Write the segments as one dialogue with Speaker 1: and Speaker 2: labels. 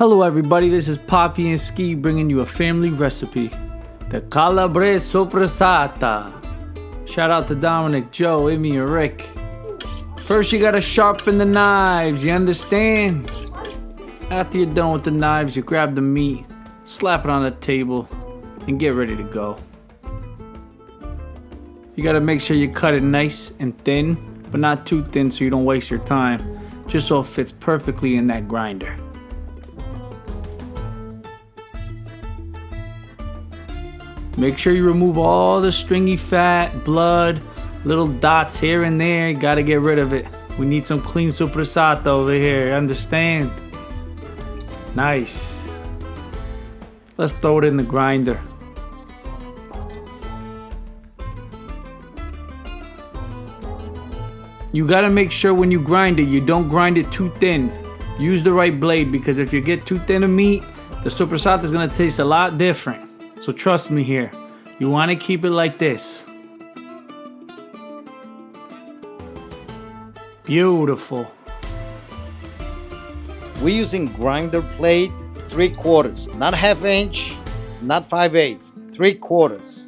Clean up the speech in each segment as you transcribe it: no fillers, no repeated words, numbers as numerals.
Speaker 1: Hello everybody, this is Poppy and Ski bringing you a family recipe. The Calabrese Soppressata. Shout out to Dominic, Joe, Amy, and Rick. First you gotta sharpen the knives, you understand? After you're done with the knives, you grab the meat, slap it on the table, and get ready to go. You gotta make sure you cut it nice and thin, but not too thin so you don't waste your time, just so it fits perfectly in that grinder. Make sure you remove all the stringy fat, blood, little dots here and there. You gotta get rid of it. We need some clean soppressata over here, understand? Nice. Let's throw it in the grinder. You gotta make sure when you grind it, you don't grind it too thin. Use the right blade, because if you get too thin of meat, the soppressata is gonna taste a lot different. So trust me here, you want to keep it like this. Beautiful.
Speaker 2: We're using grinder plate 3/4, not 1/2 inch, not 5/8, 3/4.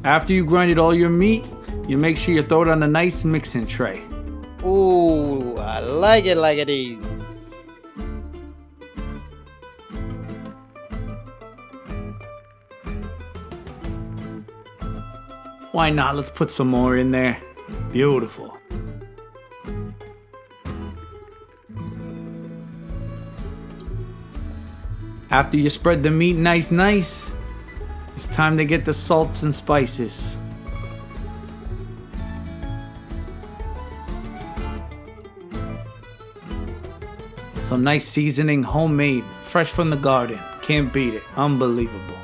Speaker 1: After you grinded all your meat, you make sure you throw it on a nice mixing tray.
Speaker 2: Ooh, I like it is.
Speaker 1: Why not? Let's put some more in there. Beautiful. After you spread the meat nice, it's time to get the salts and spices. Some nice seasoning, homemade, fresh from the garden. Can't beat it. Unbelievable.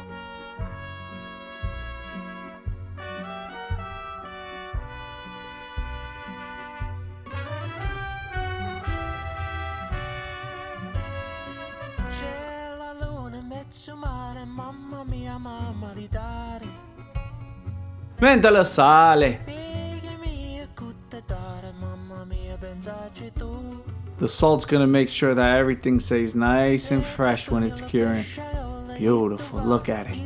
Speaker 1: Menta la sale. The salt's gonna make sure that everything stays nice and fresh when it's curing. Beautiful, look at it.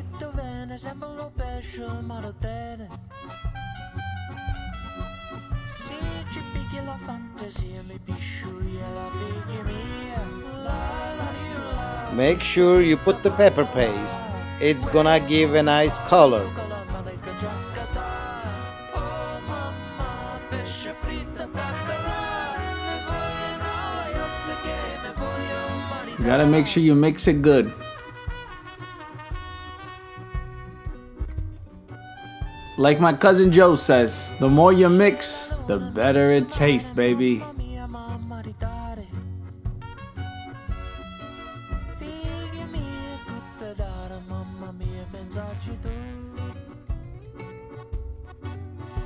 Speaker 2: Make sure you put the pepper paste. It's gonna give a nice color.
Speaker 1: You gotta make sure you mix it good. Like my cousin Joe says, the more you mix, the better it tastes, baby.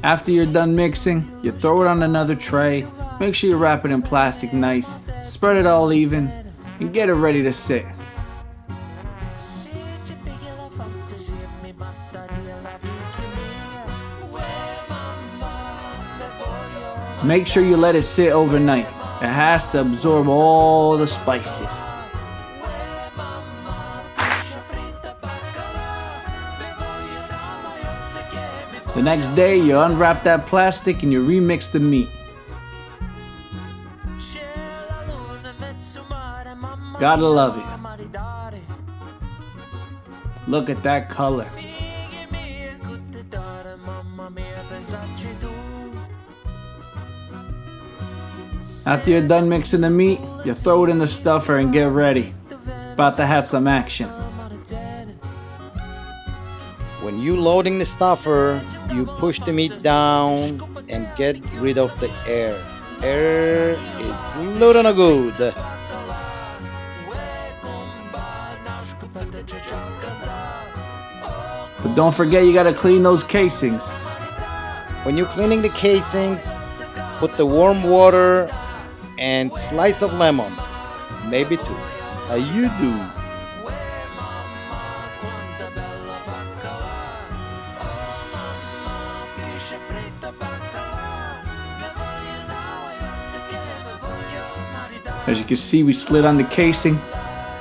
Speaker 1: After you're done mixing, you throw it on another tray. Make sure you wrap it in plastic nice, spread it all even, and get it ready to sit. Make sure you let it sit overnight. It has to absorb all the spices. The next day, you unwrap that plastic and you remix the meat. Gotta love it. Look at that color. After you're done mixing the meat, you throw it in the stuffer and get ready. About to have some action.
Speaker 2: When you loading the stuffer, you push the meat down and get rid of the air. Air, it's loading no good.
Speaker 1: But don't forget, you gotta clean those casings.
Speaker 2: When you're cleaning the casings, put the warm water and slice of lemon, maybe 2. How you do?
Speaker 1: As you can see, we slid on the casing.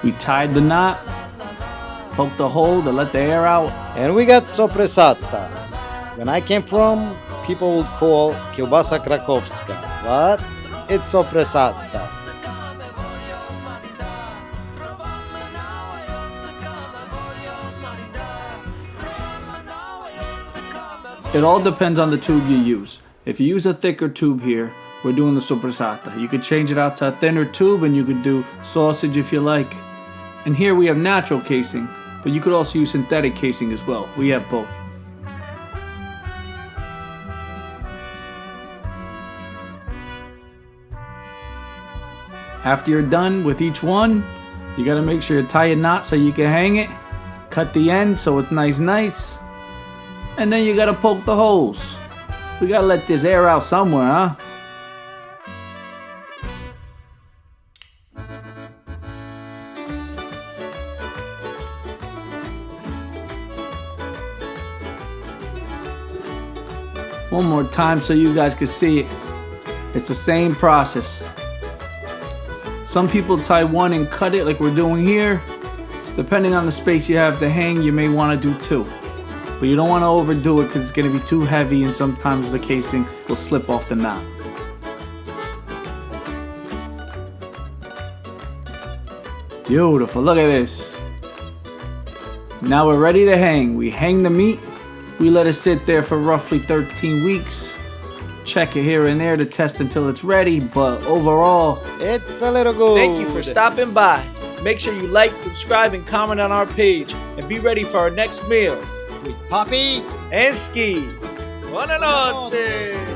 Speaker 1: We tied the knot, poked the hole to let the air out.
Speaker 2: And we got Soppressata. When I came from, people would call Kiełbasa Krakowska, but it's Soppressata.
Speaker 1: It all depends on the tube you use. If you use a thicker tube here, we're doing the Soppressata. You could change it out to a thinner tube and you could do sausage if you like. And here we have natural casing, but you could also use synthetic casing as well. We have both. After you're done with each one, you gotta make sure you tie a knot so you can hang it. Cut the end so it's nice. And then you gotta poke the holes. We gotta let this air out somewhere, huh? One more time so you guys can see it. It's the same process. Some people tie one and cut it like we're doing here. Depending on the space you have to hang, you may want to do two. But you don't want to overdo it because it's going to be too heavy and sometimes the casing will slip off the knot. Beautiful, look at this. Now we're ready to hang. We hang the meat. We let it sit there for roughly 13 weeks. Check it here and there to test until it's ready, but overall,
Speaker 2: It's a little good.
Speaker 3: Thank you for stopping by. Make sure you like, subscribe, and comment on our page. And be ready for our next meal.
Speaker 2: With Poppy.
Speaker 3: And ski. Buonanotte!